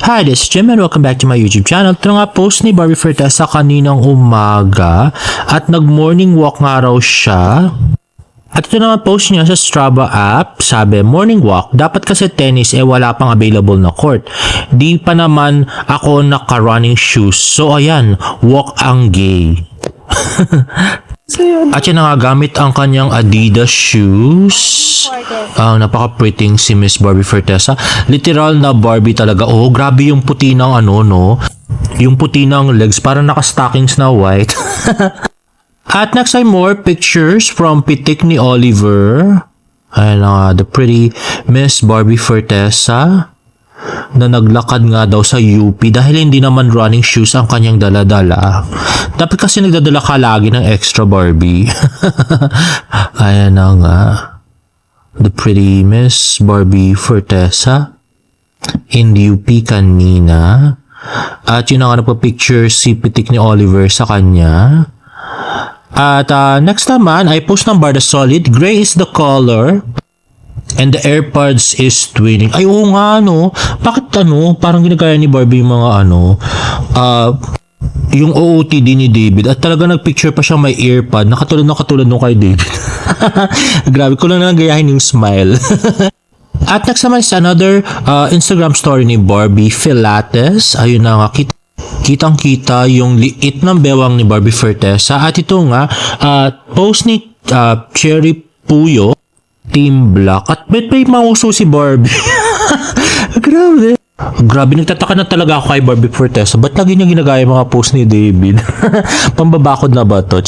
Hi, this is Jim and welcome back to my YouTube channel. Ito nga post ni Barbie Fortesa kaninang umaga at nag-morning walk nga raw siya. At ito naman post niya sa Strava app, sabi, morning walk, dapat kasi tennis wala pang available na court. Di pa naman ako naka-running shoes. So ayan, walk ang gay. At yan nga gamit ang kanyang Adidas shoes. Napaka-pretty si Miss Barbie Fortesa. Literal na Barbie talaga. Oh, grabe yung puti ng yung puti ng legs. Parang naka-stockings na white. At next ay more pictures from pitik ni Oliver. Ayan the pretty Miss Barbie Fortesa na naglakad nga daw sa UP dahil hindi naman running shoes ang kanyang dala-dala. Dapat kasi nagdadala ka lagi ng extra Barbie. Ayan na nga. The pretty Miss Barbie Fortesa in UP kanina. At yun na nga nagpa-picture si pitik ni Oliver sa kanya. At next naman ay post ng Barda Solid. Gray is the color. And the AirPods is twinning. Ay, oo nga, Bakit, parang ginagaya ni Barbie yung mga, yung OOTD ni David. At talaga nagpicture pa siya may earpod. Nakatulad nung kay David. Grabe, ko lang gayahin yung smile. At next naman is another Instagram story ni Barbie Pilates. Ayun na nga, kitang-kita yung liit ng bewang ni Barbie Fortesa. At ito nga, post ni Cherry Puyo, Team Black. At may mauso si Barbie. Grabe, nagtataka na talaga ako kay Barbie Fortesa. Ba't lagi niya ginagaya mga post ni David? Pambabakod na ba to?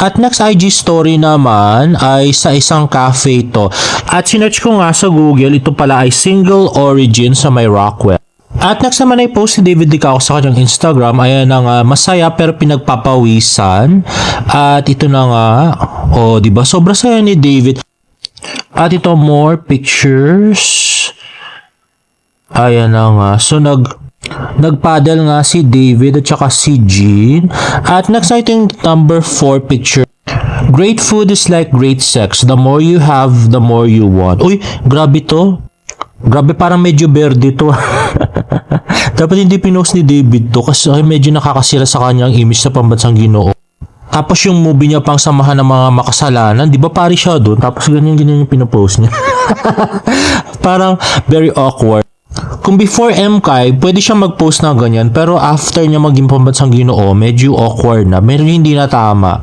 At next IG story naman ay sa isang cafe to. At sinearch ko nga sa Google, ito pala ay single origin sa may Rockwell. At next naman ay post ni David Licao sa kanyang Instagram. Ayan na nga, masaya pero pinagpapawisan. At ito na nga, diba? Sobra saya ni David. At ito more pictures. Ayan na nga. So nagpaddle nga si David at saka si Jean. At next I think number 4 picture. Great food is like great sex. The more you have, the more you want. Uy, grabe to. Grabe, parang medyo berde to. Dapat hindi pinost ni David to kasi medyo nakakasira sa kanyang image sa pambansang Ginoo. Tapos yung movie niya pang Samahan ng Mga Makasalanan, di ba pari siya doon? Tapos ganyan yung pinopost niya. Parang very awkward. Kung before MK, pwede siya mag-post na ganyan, pero after niya maging pambansang Ginoo, medyo awkward na. Medyo hindi na tama.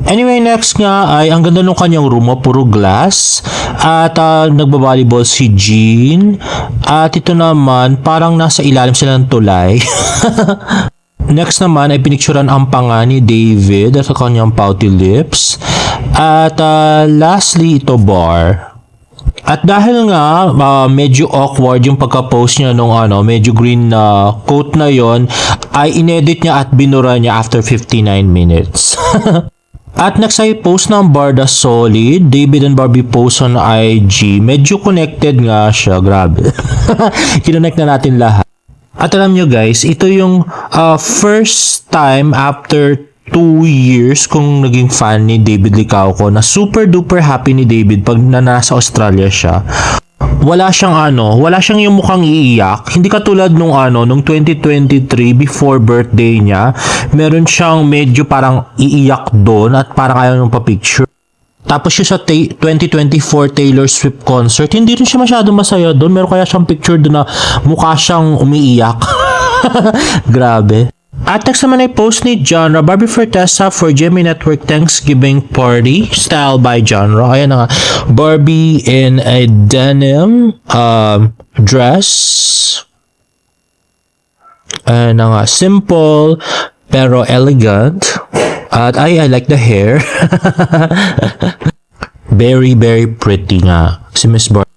Anyway, next nga ay ang ganda ng kanyang room, puro glass. At nagbabalibol si Jean. At ito naman, parang nasa ilalim sila ng tulay. Next naman ay pinicturan ang panga ni David at kanyang pouty lips. At lastly, ito bar. At dahil nga medyo awkward yung pagka-post niya nung medyo green na coat na yon, ay inedit niya at binura niya after 59 minutes. At next ay post ng Barda Solid. David and Barbie post on IG. Medyo connected nga siya. Grabe. Kinonect na natin lahat. At alam nyo guys, ito yung first time after 2 years kung naging fan ni David Licao ko na super duper happy ni David pag nasa Australia siya. Wala siyang yung mukhang iiyak. Hindi katulad nung 2023 before birthday niya. Meron siyang medyo parang iiyak doon at parang ayaw nung pa-picture. Tapos yung sa 2024 Taylor Swift concert, hindi rin siya masyado masaya doon. Meron kaya siyang picture doon na mukha siyang umiiyak. Grabe. At next naman ay post ni Genre Barbie Fortesa for GMA Network Thanksgiving Party style by Genre. Ayan na nga. Barbie in a denim dress. Ayan na nga. Simple pero elegant. At I like the hair. Very, very pretty nga si Miss Barbie.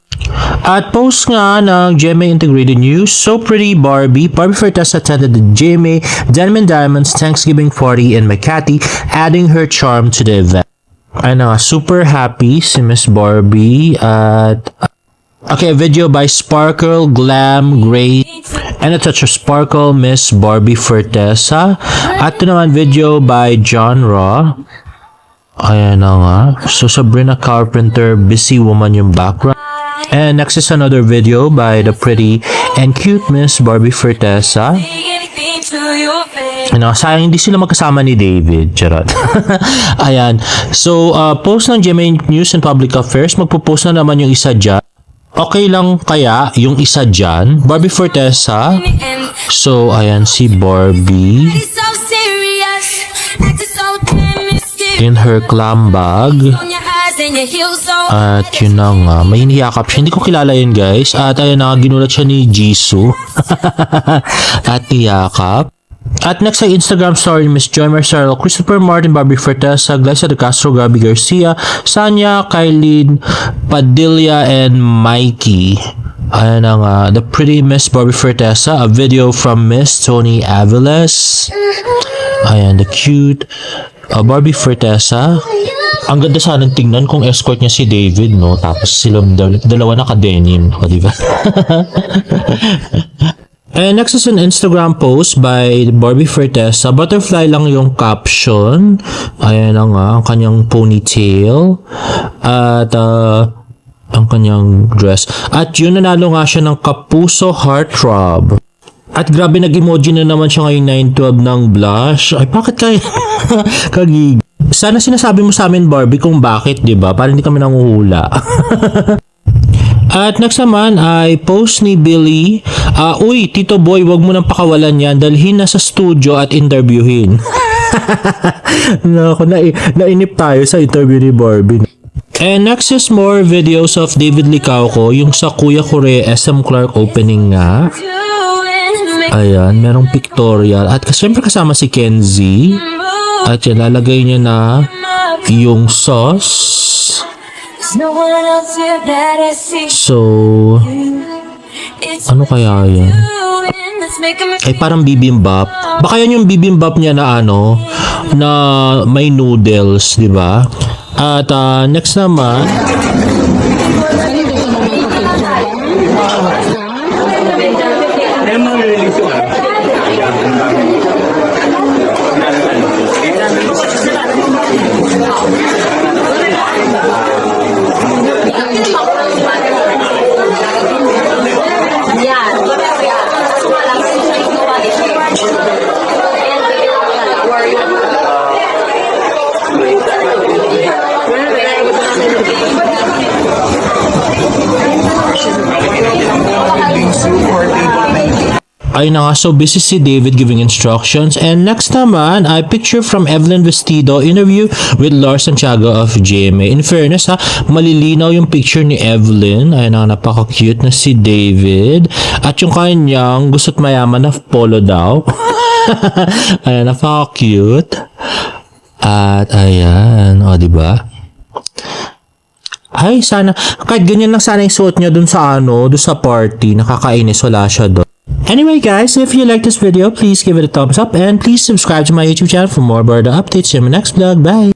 At post nga ng GMA Integrated News, so pretty Barbie Fortesa attended the GMA Denim & Diamonds Thanksgiving Party in Makati, adding her charm to the event. Ayun nga, super happy si Miss Barbie. At okay, video by Sparkle, Glam, Gray, and a touch of sparkle, Miss Barbie Fortesa. At ito naman video by Genre. Ayan na nga. So Sabrina Carpenter, busy woman yung background. And next is another video by the pretty and cute Miss Barbie Fortesa. Ano, sayang hindi sila magkasama ni David. Charot. Ayan. So, post ng GMA News and Public Affairs. Magpo-post na naman yung isa dyan. Okay lang kaya yung isa dyan? Barbie Fortesa. So, ayan si Barbie. In her glam bag. At yun na nga, may niyakap siya. Hindi ko kilala yun guys. At ayan na, ginulat siya ni Jisoo. At niyakap. At next ay Instagram story Miss Joy Marcelo, Christopher Martin, Barbie Fortesa, Glyza De Castro, Gabby Garcia, Sanya, Kylene, Padilla, and Mikey. Ayan na nga, the pretty Miss Barbie Fortesa, a video from Miss Tony Aviles. Ayan, the cute Barbie Fortesa. Ang ganda sanang tingnan kung escort niya si David, no? Tapos silang dalawa naka-denim, o diba? And next is an Instagram post by Barbie Fortesa. Butterfly lang yung caption. Ayan na nga, ang kanyang ponytail. At ang kanyang dress. At yun, nanalo nga siya ng Kapuso Heartthrob. At grabe, nag-emoji na naman siya ngayong 9/12 ng blush. Ay, bakit kaya? Kagig. Sana sinasabi mo sa amin, Barbie, kung bakit, di ba? Para hindi kami nanguhula. At next naman ay post ni Billy. Uy, Tito Boy, wag mo nang pakawalan yan. Dalhin na sa studio at interviewin. Naku, nainip tayo sa interview ni Barbie. And next is more videos of David Licauco, yung sa Kuya Kore SM Clark opening nga. Ayan, merong pictorial. At syempre kasama si Kenzie. At yan, lalagay niya na yung sauce. So, ano kaya yan? Ay, parang bibimbap. Baka yan yung bibimbap niya na ano, na may noodles, di ba? At next naman, ayun na nga, so busy si David giving instructions. And next naman, ay picture from Evelyn Vestido, interview with Lars Santiago of GMA. In fairness ha, malilinaw yung picture ni Evelyn. Ayun na, napaka-cute na si David. At yung kanyang gusto't mayaman na polo daw. Ayun, napaka-cute. At ayan, o diba? Ay, sana, kahit ganyan lang sana yung suot niya dun sa ano, dun sa party, nakakainis, wala siya dun. Anyway guys, if you like this video, please give it a thumbs up and please subscribe to my YouTube channel for more Barda updates. See you in my next vlog. Bye!